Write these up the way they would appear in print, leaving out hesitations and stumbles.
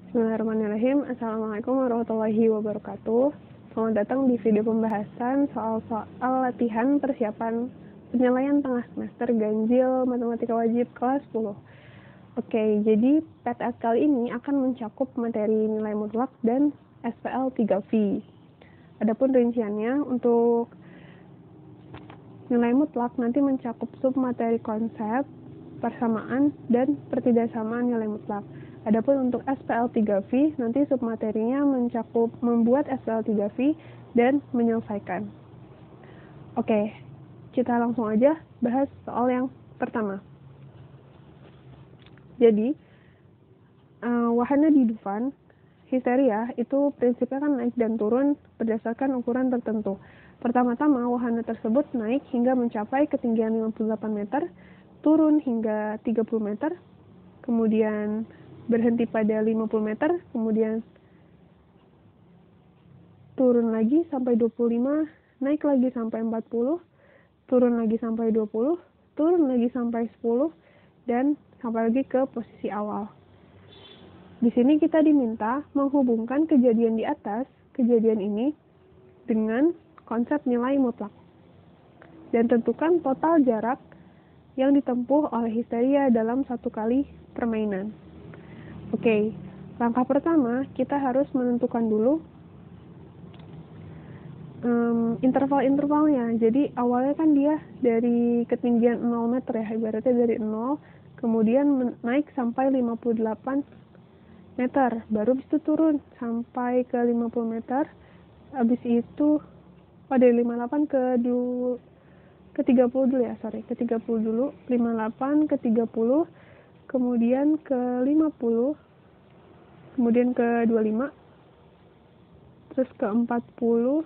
Bismillahirrahmanirrahim. Assalamualaikum warahmatullahi wabarakatuh. Selamat datang di video pembahasan soal latihan persiapan penilaian tengah semester ganjil matematika wajib kelas 10. Oke, jadi PTS kali ini akan mencakup materi nilai mutlak dan SPL 3V. Adapun rinciannya untuk nilai mutlak nanti mencakup submateri konsep, persamaan, dan pertidaksamaan nilai mutlak. Adapun untuk SPL 3V, nanti submaterinya mencakup membuat SPL 3V dan menyelesaikan. Oke, kita langsung aja bahas soal yang pertama. Jadi, wahana di Dufan, histeria, itu prinsipnya kan naik dan turun berdasarkan ukuran tertentu. Pertama-tama, wahana tersebut naik hingga mencapai ketinggian 58 meter, turun hingga 30 meter, kemudian berhenti pada 50 meter, kemudian turun lagi sampai 25, naik lagi sampai 40, turun lagi sampai 20, turun lagi sampai 10, dan sampai lagi ke posisi awal. Di sini kita diminta menghubungkan kejadian di atas, kejadian ini, dengan konsep nilai mutlak. Dan tentukan total jarak yang ditempuh oleh histeria dalam satu kali permainan. Oke, langkah pertama kita harus menentukan dulu interval-intervalnya. Jadi awalnya kan dia dari ketinggian 0 meter ya, ibaratnya dari 0, kemudian naik sampai 58 meter, baru habis itu turun sampai ke 50 meter, habis itu dari 58 ke 30 dulu ya, ke 30 dulu, 58 ke 30, kemudian ke 50, kemudian ke 25, terus ke 40,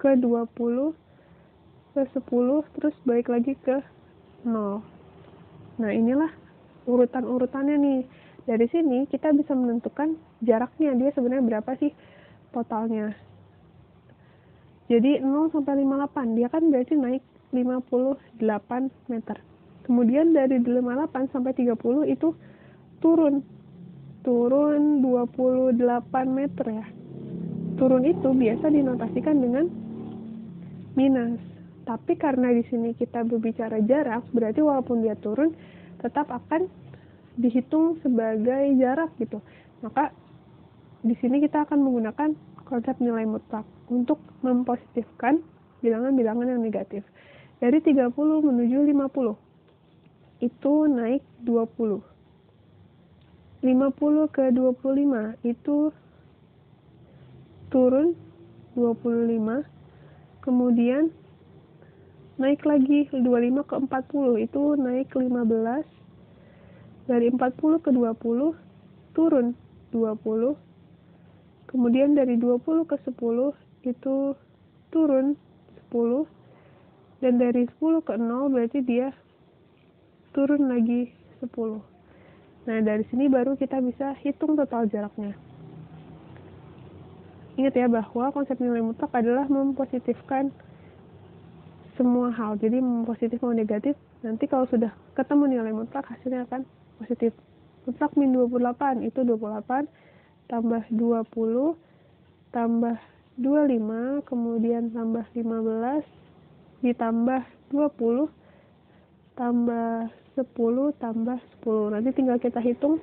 ke 20, ke 10, terus balik lagi ke 0. Nah, inilah urutan-urutannya nih. Dari sini kita bisa menentukan jaraknya, dia sebenarnya berapa sih totalnya. Jadi 0 sampai 58, dia kan berarti naik 58 meter. Kemudian dari 58 sampai 30 itu turun 28 meter ya. Turun itu biasa dinotasikan dengan minus. Tapi karena di sini kita berbicara jarak, berarti walaupun dia turun, tetap akan dihitung sebagai jarak gitu. Maka di sini kita akan menggunakan konsep nilai mutlak untuk mempositifkan bilangan-bilangan yang negatif. Dari 30 menuju 50, itu naik 20. 50 ke 25 itu turun 25, kemudian naik lagi 25 ke 40 itu naik 15, dari 40 ke 20 turun 20, kemudian dari 20 ke 10 itu turun 10, dan dari 10 ke 0 berarti dia turun lagi 10. Nah, dari sini baru kita bisa hitung total jaraknya. Ingat ya bahwa konsep nilai mutlak adalah mempositifkan semua hal. Jadi positif mau negatif, nanti kalau sudah ketemu nilai mutlak hasilnya akan positif. Mutlak min 28 itu 28 tambah 20 tambah 25, kemudian tambah 15 ditambah 20 tambah 10 tambah 10. Nanti tinggal kita hitung.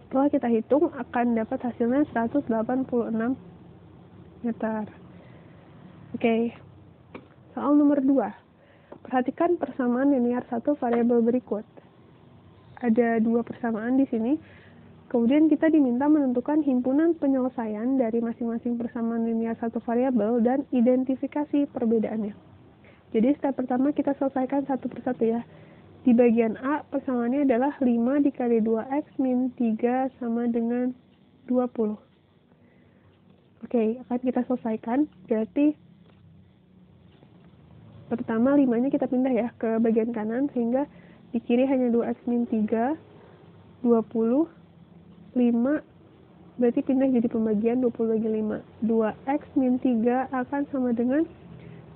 Setelah kita hitung akan dapat hasilnya 186 meter. Oke. Soal nomor 2. Perhatikan persamaan linear satu variabel berikut. Ada dua persamaan di sini. Kemudian kita diminta menentukan himpunan penyelesaian dari masing-masing persamaan linear satu variabel dan identifikasi perbedaannya. Jadi step pertama kita selesaikan satu persatu ya. Di bagian A, persamaannya adalah 5 dikali 2x min 3 sama dengan 20. Oke, akan kita selesaikan. Berarti pertama 5-nya kita pindah ya ke bagian kanan, sehingga di kiri hanya 2x min 3, 20, 5, berarti pindah jadi pembagian 20 bagi 5. 2x min 3 akan sama dengan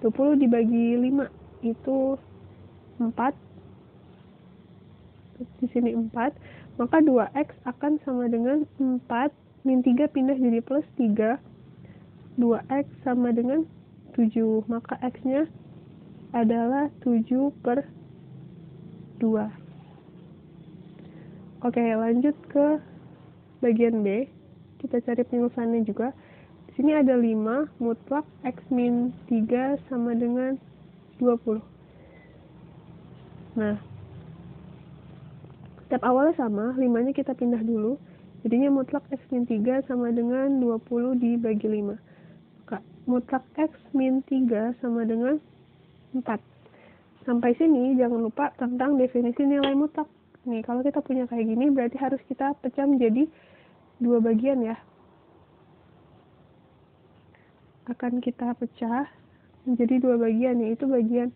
20 dibagi 5, itu 4. Di sini 4. Maka 2x akan sama dengan 4. Min 3 pindah jadi plus 3. 2x sama dengan 7. Maka x-nya adalah 7 per 2. Oke, lanjut ke bagian B. Kita cari penyelesaiannya juga. Di sini ada 5, mutlak x min 3 sama dengan 20. Nah, step awalnya sama, 5-nya kita pindah dulu. Jadinya mutlak x min 3 sama dengan 20 dibagi 5. Maka mutlak x min 3 sama dengan 4. Sampai sini jangan lupa tentang definisi nilai mutlak. Nih, kalau kita punya kayak gini berarti harus kita pecah menjadi 2 bagian ya. Akan kita pecah menjadi 2 bagian, yaitu bagian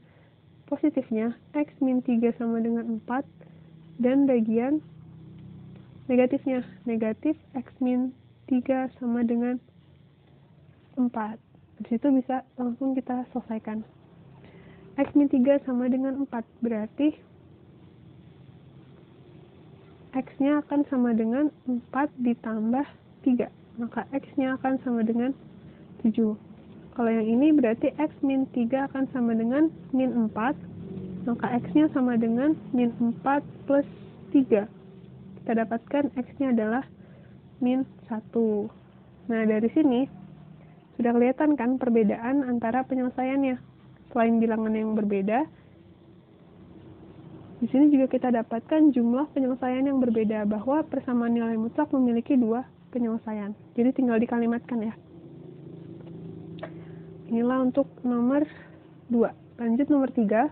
positifnya x min 3 sama dengan 4 dan bagian negatifnya negatif x min 3 sama dengan 4. Di situ bisa langsung kita selesaikan. X min 3 sama dengan 4 berarti x-nya akan sama dengan 4 ditambah 3. Maka x-nya akan sama dengan 7. Kalau yang ini berarti x min 3 akan sama dengan min 4. Maka x-nya sama dengan min 4 plus 3. Kita dapatkan x-nya adalah min 1. Nah, dari sini sudah kelihatan kan perbedaan antara penyelesaiannya. Selain bilangan yang berbeda, di sini juga kita dapatkan jumlah penyelesaian yang berbeda, bahwa persamaan nilai mutlak memiliki 2 penyelesaian. Jadi tinggal dikalimatkan ya. Inilah untuk nomor 2. Lanjut nomor 3.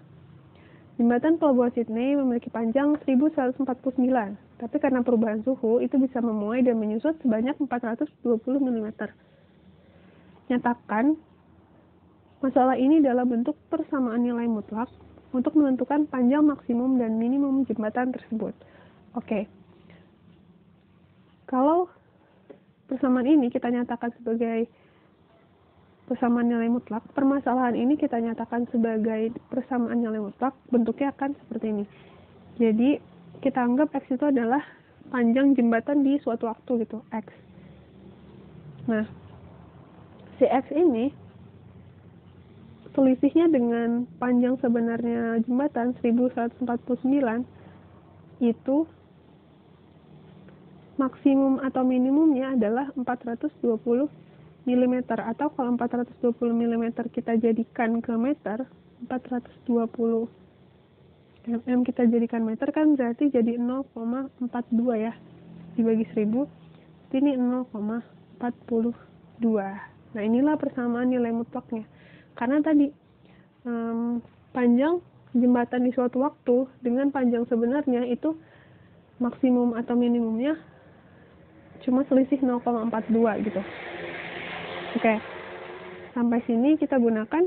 Jembatan Pelabuhan Sydney memiliki panjang 1149, tapi karena perubahan suhu itu bisa memuai dan menyusut sebanyak 420 mm. Nyatakan masalah ini dalam bentuk persamaan nilai mutlak untuk menentukan panjang maksimum dan minimum jembatan tersebut. Oke. Kalau persamaan ini kita nyatakan sebagai persamaan nilai mutlak, permasalahan ini kita nyatakan sebagai persamaan nilai mutlak, bentuknya akan seperti ini. Jadi, kita anggap X itu adalah panjang jembatan di suatu waktu gitu, X. Nah, si X ini selisihnya dengan panjang sebenarnya jembatan 1149 itu maksimum atau minimumnya adalah 420 mm, atau kalau 420 mm kita jadikan ke meter, 420 mm kita jadikan meter kan berarti jadi 0,42 ya, dibagi 1000 ini 0,42. Nah, inilah persamaan nilai mutlaknya. Karena tadi panjang jembatan di suatu waktu dengan panjang sebenarnya itu maksimum atau minimumnya cuma selisih 0,42 gitu. Oke. Sampai sini kita gunakan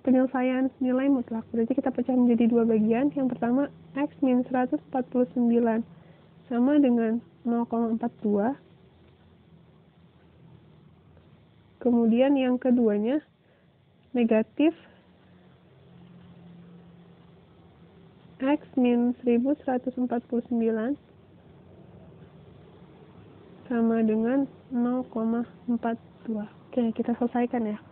penyelesaian nilai mutlak. Berarti kita pecah menjadi 2 bagian. Yang pertama X min 149 sama dengan 0,42. Kemudian yang keduanya negatif X min 1149 sama dengan 0,42. Oke, kita selesaikan ya.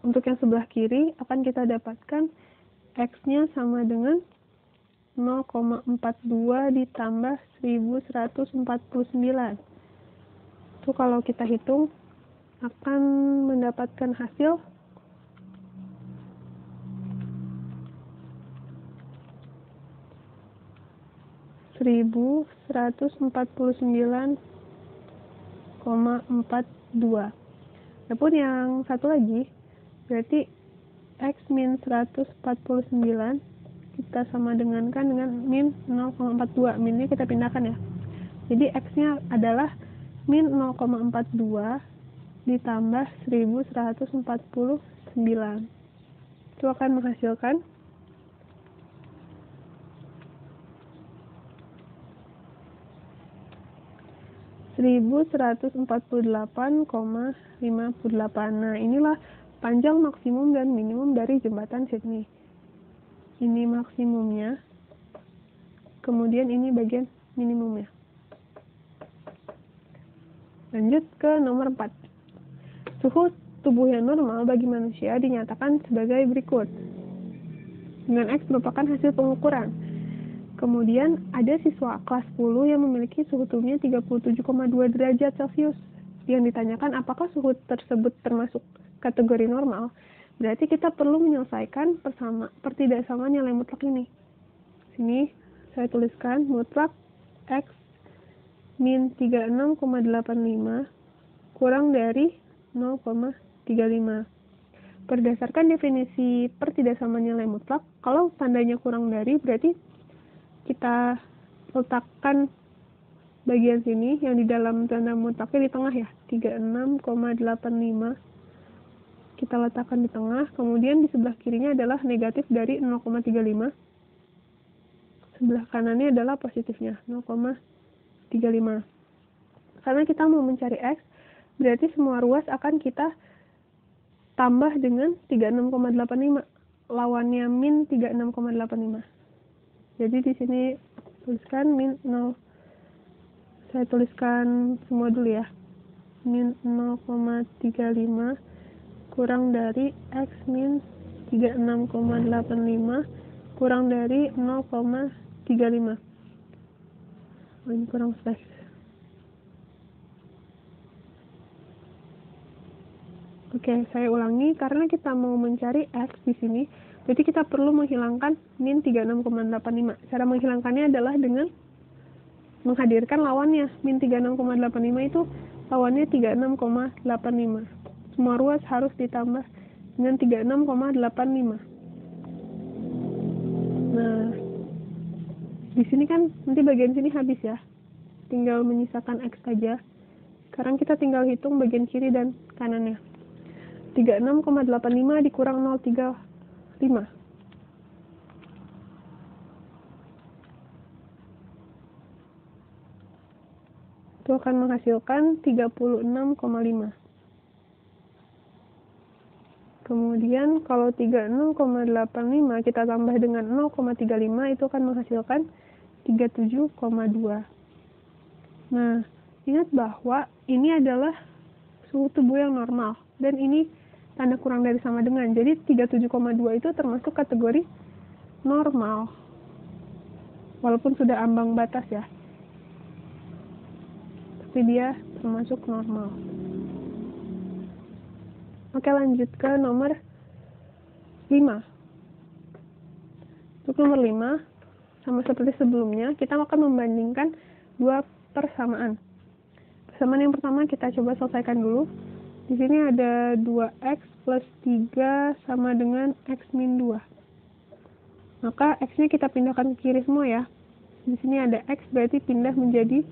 Untuk yang sebelah kiri akan kita dapatkan X-nya sama dengan 0,42 ditambah 1149. Itu kalau kita hitung akan mendapatkan hasil 1149,42. Adapun yang satu lagi berarti X min 149 kita sama dengankan dengan min 0,42. Minnya kita pindahkan ya. Jadi X-nya adalah min 0,42 ditambah 1149. Itu akan menghasilkan 1148,58. Nah, inilah panjang maksimum dan minimum dari jembatan Sydney. Ini maksimumnya, kemudian ini bagian minimumnya. Lanjut ke nomor 4. Suhu tubuh yang normal bagi manusia dinyatakan sebagai berikut. Dengan X merupakan hasil pengukuran. Kemudian ada siswa kelas 10 yang memiliki suhu tubuhnya 37,2 derajat Celcius. Yang ditanyakan apakah suhu tersebut termasuk kategori normal. Berarti kita perlu menyelesaikan pertidaksamaan nilai mutlak ini. Sini saya tuliskan mutlak X min 36,85 kurang dari 0,35. Berdasarkan definisi pertidaksamaan nilai mutlak, kalau tandanya kurang dari, berarti kita letakkan bagian sini yang di dalam tanda mutlaknya di tengah ya, 36,85. Kita letakkan di tengah, kemudian di sebelah kirinya adalah negatif dari 0,35. Sebelah kanannya adalah positifnya, 0,35. Karena kita mau mencari X, berarti semua ruas akan kita tambah dengan 36,85. Lawannya min 36,85. Jadi di sini tuliskan min 0. Saya tuliskan semua dulu ya. Min 0,35 kurang dari X min 36,85 kurang dari 0,35. Oh, ini kurang space. Oke, saya ulangi karena kita mau mencari X di sini, jadi kita perlu menghilangkan min 36,85. Cara menghilangkannya adalah dengan menghadirkan lawannya. Min 36,85 itu lawannya 36,85. Semua ruas harus ditambah dengan 36,85. Nah, di sini kan nanti bagian sini habis ya. Tinggal menyisakan X saja. Sekarang kita tinggal hitung bagian kiri dan kanannya. 36,85 dikurang 0,35. Itu akan menghasilkan 36,5. Kemudian kalau 36,85 kita tambah dengan 0,35 itu akan menghasilkan 37,2. Nah, ingat bahwa ini adalah suhu tubuh yang normal dan ini tanda kurang dari sama dengan. Jadi 37,2 itu termasuk kategori normal. Walaupun sudah ambang batas ya. Tapi dia termasuk normal. Oke, lanjut ke nomor 5. Untuk nomor 5, sama seperti sebelumnya, kita akan membandingkan dua persamaan. Persamaan yang pertama kita coba selesaikan dulu. Di sini ada 2x plus 3 sama dengan x min 2. Maka x-nya kita pindahkan ke kiri semua ya. Di sini ada x, berarti pindah menjadi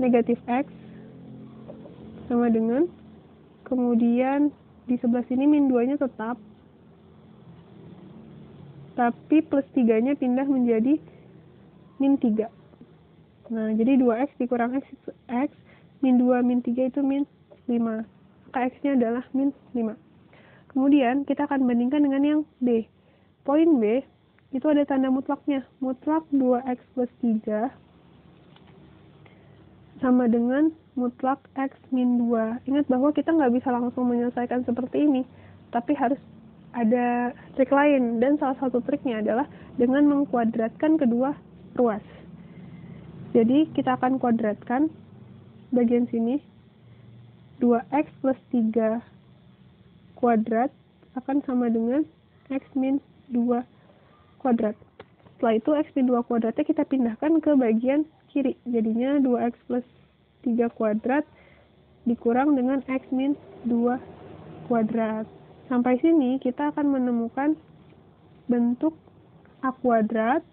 negatif x sama dengan, kemudian di sebelah sini min 2-nya tetap, tapi plus 3-nya pindah menjadi min 3. Nah, jadi 2x dikurang x itu x, min 2 min 3 itu min 5. Maka x-nya adalah min 5. Kemudian kita akan bandingkan dengan yang B. Poin B itu ada tanda mutlaknya. Mutlak 2x plus 3 sama dengan mutlak x min 2. Ingat bahwa kita nggak bisa langsung menyelesaikan seperti ini, tapi harus ada trik lain. Dan salah satu triknya adalah dengan mengkuadratkan kedua ruas. Jadi kita akan kuadratkan bagian sini. 2x plus 3 kuadrat akan sama dengan x min 2 kuadrat. Setelah itu x min 2 kuadratnya kita pindahkan ke bagian kiri. Jadinya 2x plus 3 kuadrat dikurang dengan x min 2 kuadrat. Sampai sini kita akan menemukan bentuk a kuadrat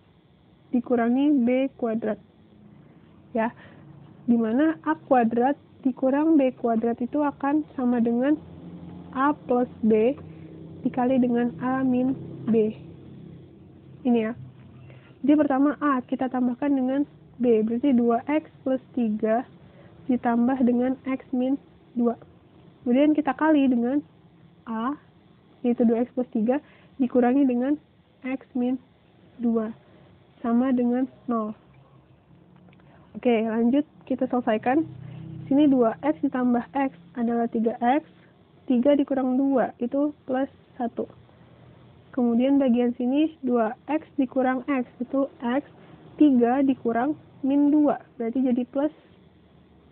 dikurangi b kuadrat. Ya, dimana a kuadrat dikurang b kuadrat itu akan sama dengan a plus b dikali dengan a min b. Ini ya. Jadi pertama a kita tambahkan dengan b, berarti 2x plus 3 ditambah dengan X min 2. Kemudian kita kali dengan A, yaitu 2X plus 3, dikurangi dengan X min 2, sama dengan 0. Oke, lanjut kita selesaikan. Sini 2X ditambah X adalah 3X, 3 dikurang 2, itu plus 1. Kemudian bagian sini 2X dikurang X, itu X, 3 dikurang min 2, berarti jadi plus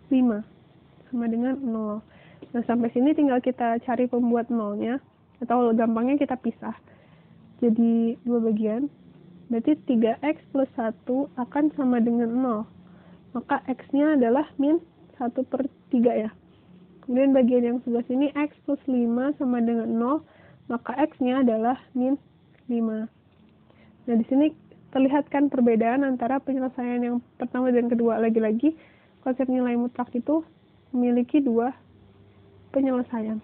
5, sama dengan 0. Nah, sampai sini tinggal kita cari pembuat nolnya, atau gampangnya kita pisah. Jadi, dua bagian. Berarti 3X plus 1 akan sama dengan 0. Maka X-nya adalah min 1/3 ya. Kemudian bagian yang sebelah sini, X plus 5 sama dengan 0. Maka X-nya adalah min 5. Nah, di sini terlihatkan perbedaan antara penyelesaian yang pertama dan kedua. Lagi-lagi, konsep nilai mutlak itu memiliki dua penyelesaian.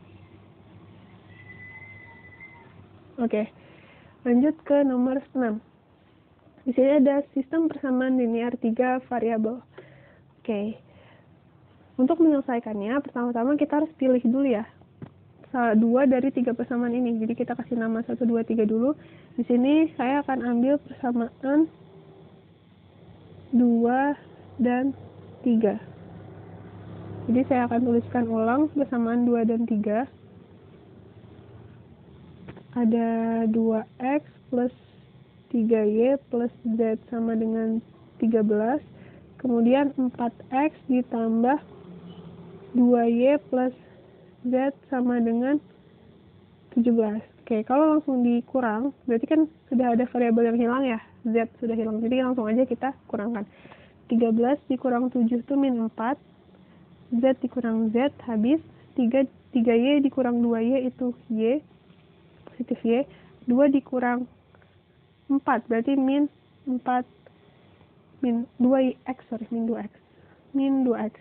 Oke, lanjut ke nomor 6. Di sini ada sistem persamaan linear 3 variabel. Oke, untuk menyelesaikannya, pertama-tama kita harus pilih dulu ya, 2 dari 3 persamaan ini. Jadi kita kasih nama 1, 2, 3 dulu. Di sini saya akan ambil persamaan 2 dan 3. Jadi saya akan tuliskan ulang persamaan 2 dan 3. Ada 2X plus 3Y plus Z sama dengan 13. Kemudian 4X ditambah 2Y plus Z sama dengan 17. Oke, kalau langsung dikurang, berarti kan sudah ada variabel yang hilang ya, Z sudah hilang. Jadi langsung aja kita kurangkan. 13 dikurang 7 itu min 4. Z dikurang Z habis. 3Y dikurang 2Y itu Y, positif Y. 2 dikurang 4, berarti min 4, min 2X, min 2X. Min 2X.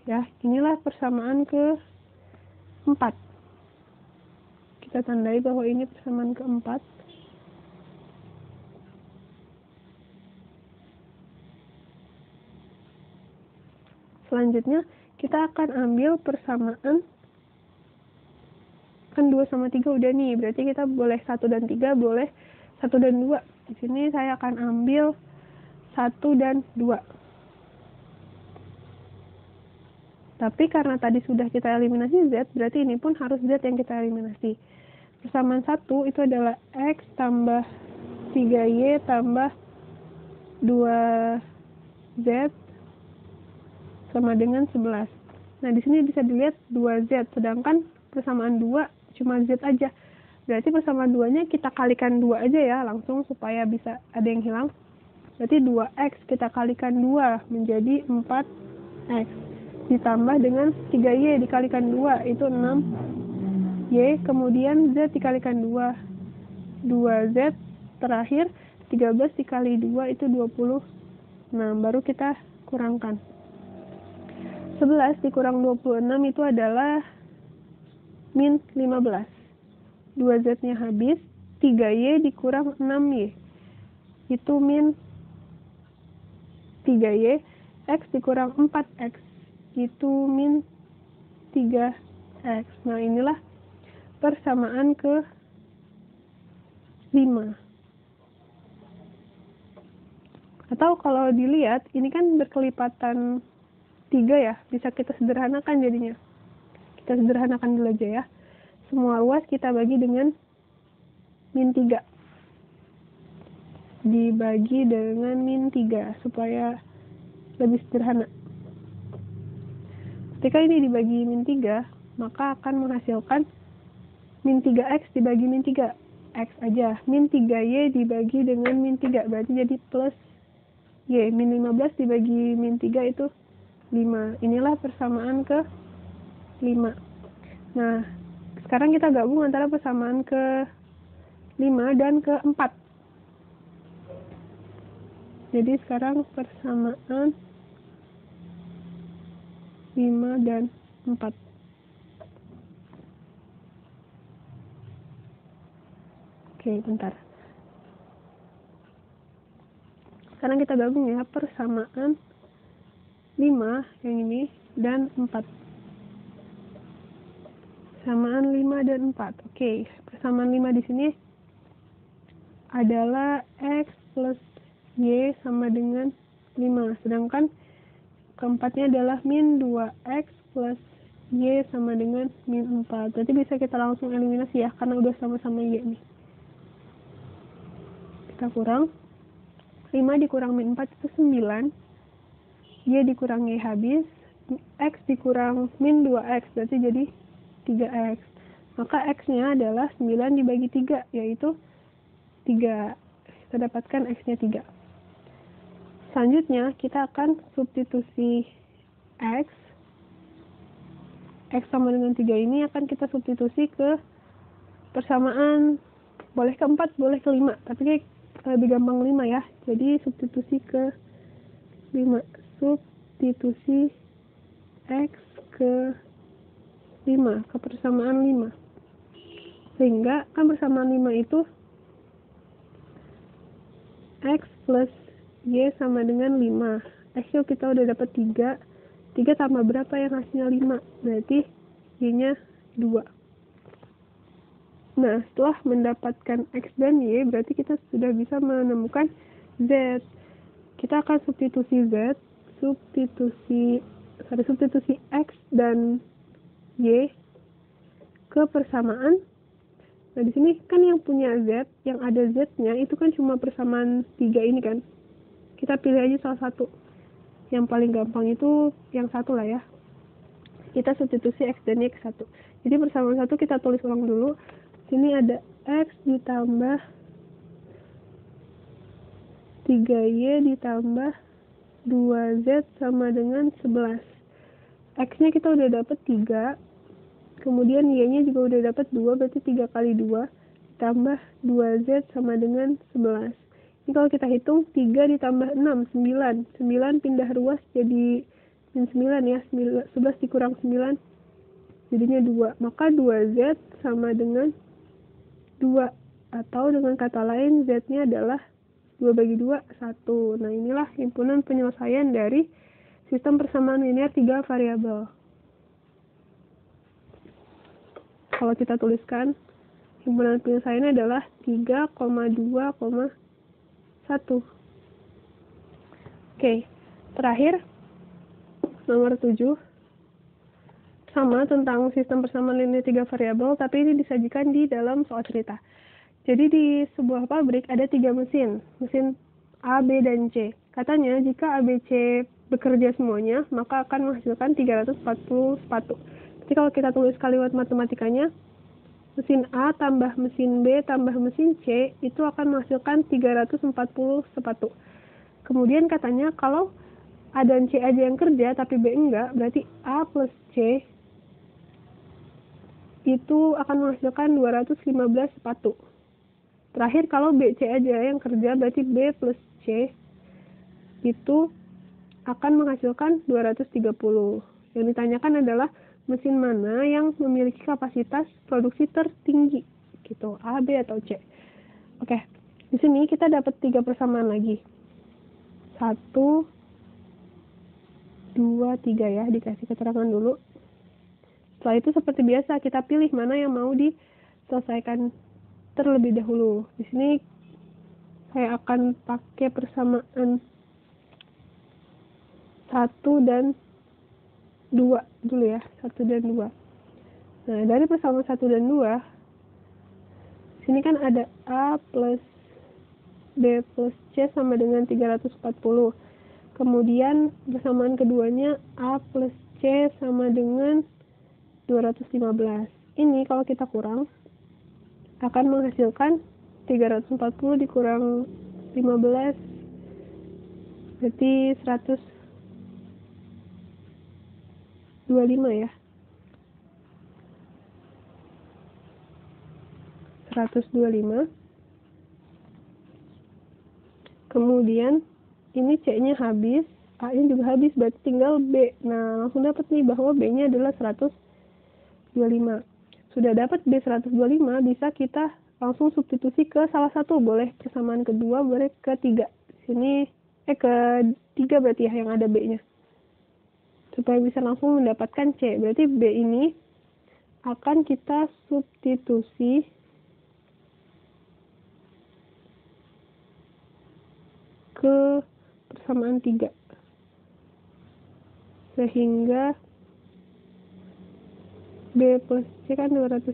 Ya, inilah persamaan ke-4. Kita tandai bahwa ini persamaan ke-4. Selanjutnya, kita akan ambil persamaan, kan 2 sama 3 udah nih, berarti kita boleh 1 dan 3, boleh 1 dan 2. Di sini saya akan ambil 1 dan 2. Tapi karena tadi sudah kita eliminasi Z, berarti ini pun harus Z yang kita eliminasi. Persamaan 1 itu adalah X tambah 3Y tambah 2Z sama dengan 11. Nah, di sini bisa dilihat 2Z, sedangkan persamaan 2 cuma Z aja. Berarti persamaan 2-nya kita kalikan 2 aja ya, langsung supaya bisa ada yang hilang. Berarti 2X kita kalikan 2 menjadi 4X. Ditambah dengan 3Y dikalikan 2, itu 6Y. Kemudian Z dikalikan 2, 2Z. Terakhir, 13 dikali 2 itu 20. Nah, baru kita kurangkan. 11 dikurang 26 itu adalah min 15. 2Z-nya habis, 3Y dikurang 6Y. Itu min 3Y. X dikurang 4X. Itu min 3X. Nah, inilah persamaan ke-5. Atau kalau dilihat, ini kan berkelipatan 3 ya, bisa kita sederhanakan jadinya. Kita sederhanakan dulu aja ya. Semua luas kita bagi dengan min 3. Dibagi dengan min 3 supaya lebih sederhana. Ketika ini dibagi min 3, maka akan menghasilkan min 3X dibagi min 3. X aja. Min 3Y dibagi dengan min 3, berarti jadi plus Y. Min 15 dibagi min 3 itu 5. Inilah persamaan ke-5. Nah, sekarang kita gabung antara persamaan ke-5 dan ke-4. Jadi sekarang persamaan 5 dan 4. Oke, bentar. Sekarang kita gabung ya, persamaan 5 yang ini dan 4. Persamaan 5 dan 4. Oke, persamaan 5 di sini adalah X plus Y sama dengan 5. Sedangkan keempatnya adalah min 2X plus Y sama dengan min 4. Berarti bisa kita langsung eliminasi ya, karena udah sama-sama Y nih. Kita kurang. 5 dikurang min 4 itu 9. Y dikurang Y habis. X dikurang min 2X, berarti jadi 3X. Maka X-nya adalah 9 dibagi 3, yaitu 3. Kita dapatkan X-nya 3. Selanjutnya, kita akan substitusi X. X sama dengan 3 ini akan kita substitusi ke persamaan. Boleh ke 4, boleh ke 5. Tapi lebih gampang 5 ya. Jadi, substitusi ke 5. Substitusi X ke 5, ke persamaan 5. Sehingga kan persamaan 5 itu X plus Y sama dengan 5. X-nya kita udah dapat 3. 3 tambah berapa yang hasilnya 5? Berarti Y-nya 2. Nah, setelah mendapatkan X dan Y, berarti kita sudah bisa menemukan Z. Kita akan substitusi Z, substitusi X dan Y ke persamaan. Nah, di sini kan yang punya Z, yang ada Z-nya itu kan cuma persamaan 3 ini kan. Kita pilih aja salah satu. Yang paling gampang itu yang satu lah ya. Kita substitusi X dan Y ke 1. Jadi persamaan 1 kita tulis ulang dulu. Sini ada X ditambah 3Y ditambah 2Z sama dengan 11. X-nya kita udah dapat 3. Kemudian Y-nya juga udah dapat 2, berarti 3 kali 2 tambah 2Z sama dengan 11. Ini kalau kita hitung 3 ditambah 6, 9. 9 pindah ruas jadi min 9 ya. 11 dikurang 9 jadinya 2. Maka 2Z sama dengan 2. Atau dengan kata lain Z-nya adalah 2 bagi 2, 1. Nah, inilah himpunan penyelesaian dari sistem persamaan linear 3 variabel. Kalau kita tuliskan, himpunan penyelesaiannya adalah 3,2,1. Oke, terakhir, nomor 7. Sama tentang sistem persamaan linear 3 variabel, tapi ini disajikan di dalam soal cerita. Jadi di sebuah pabrik ada 3 mesin A, B, dan C. Katanya jika A, B, C bekerja semuanya, maka akan menghasilkan 340 sepatu. Jadi kalau kita tulis kalimat matematikanya, mesin A tambah mesin B tambah mesin C itu akan menghasilkan 340 sepatu. Kemudian katanya kalau A dan C aja yang kerja tapi B enggak, berarti A plus C itu akan menghasilkan 215 sepatu. Terakhir kalau B, C aja yang kerja, berarti B plus C itu akan menghasilkan 230. Yang ditanyakan adalah mesin mana yang memiliki kapasitas produksi tertinggi, gitu, A, B, atau C. Oke, di sini kita dapat 3 persamaan lagi. 1, 2, 3 ya, dikasih keterangan dulu. Setelah itu seperti biasa, kita pilih mana yang mau diselesaikan terlebih dahulu. Di sini saya akan pakai persamaan 1 dan 2 dulu ya, 1 dan 2. Nah, dari persamaan 1 dan 2, sini kan ada A plus B plus C sama dengan 340. Kemudian persamaan keduanya A plus C sama dengan 215. Ini kalau kita kurang akan menghasilkan 340 dikurang 15 berarti 125 ya. 125. Kemudian ini C-nya habis, A-nya juga habis, berarti tinggal B. Nah, langsung dapat nih bahwa B-nya adalah 125. Sudah dapat B 125, bisa kita langsung substitusi ke salah satu. Boleh persamaan kedua, boleh ketiga. Sini ke 3 berarti ya yang ada B-nya. supaya bisa langsung mendapatkan C. Berarti B ini akan kita substitusi ke persamaan 3. Sehingga B plus C kan 230.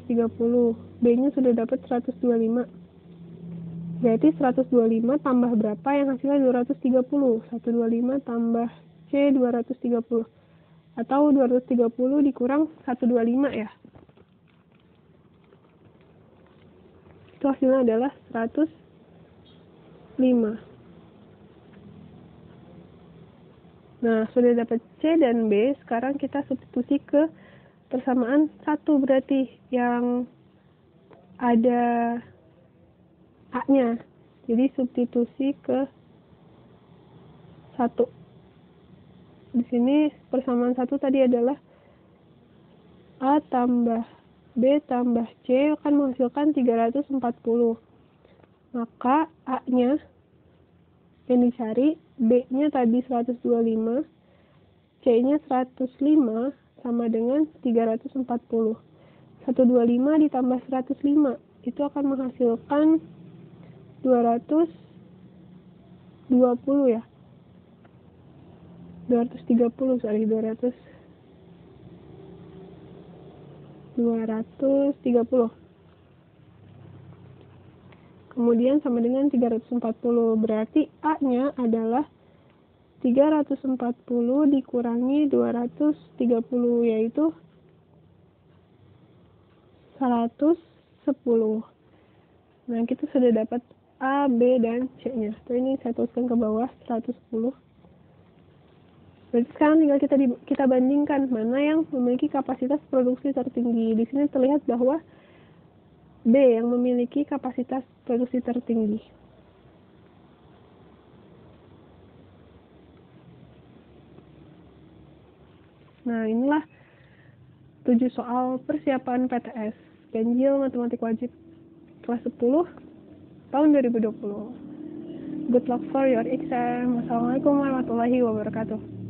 B-nya sudah dapat 125. Berarti 125 tambah berapa yang hasilnya 230? 125 tambah C 230. Atau 230 dikurang 125 ya. Itu hasilnya adalah 105. Nah, sudah dapat C dan B, sekarang kita substitusi ke persamaan 1 berarti yang ada A-nya. Jadi substitusi ke 1. Di sini persamaan 1 tadi adalah A tambah B tambah C akan menghasilkan 340. Maka A-nya yang dicari, B-nya tadi 125, C-nya 105 sama dengan 340. 125 ditambah 105 itu akan menghasilkan 220 ya. 230. Kemudian sama dengan 340. Berarti A-nya adalah 340 dikurangi 230, yaitu 110. Nah, kita sudah dapat A, B, dan C-nya. So, ini saya tuliskan ke bawah 110. Berarti sekarang tinggal kita bandingkan mana yang memiliki kapasitas produksi tertinggi. Di sini terlihat bahwa B yang memiliki kapasitas produksi tertinggi. Nah, inilah 7 soal persiapan PTS Ganjil Matematik Wajib kelas 10 tahun 2020. Good luck for your exam. Wassalamualaikum warahmatullahi wabarakatuh.